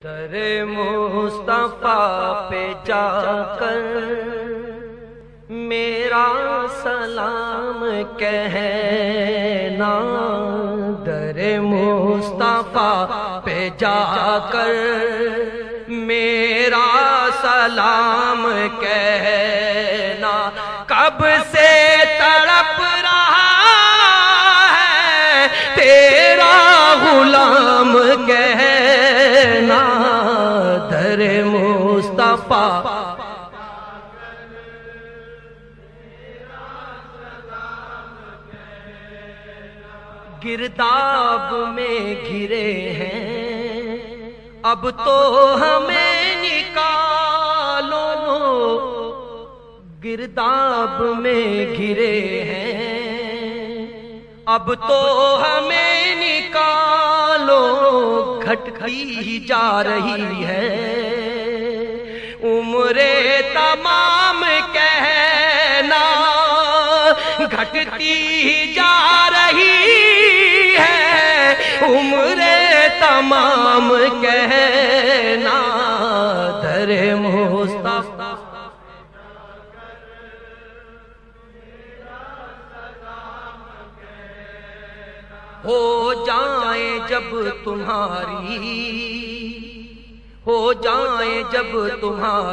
در مصطفیٰ پہ جا کر میرا سلام کہنا، در مصطفیٰ پہ جا کر میرا سلام کہنا، کب سے تڑپ رہا ہے تیرا غلام کہنا، در مصطفیٰ گرداب میں گھرے ہیں، اب تو ہمیں نکالو، گرداب میں گھرے ہیں، اب تو ہمیں نکالو، گھٹتی ہی جا رہی ہے عمر تمام کہنا، گھٹتی ہی جا رہی ہے عمر تمام کہنا، در مصطفیٰ ہو جائیں جب تمہاری، ہو جائیں جب تمہاری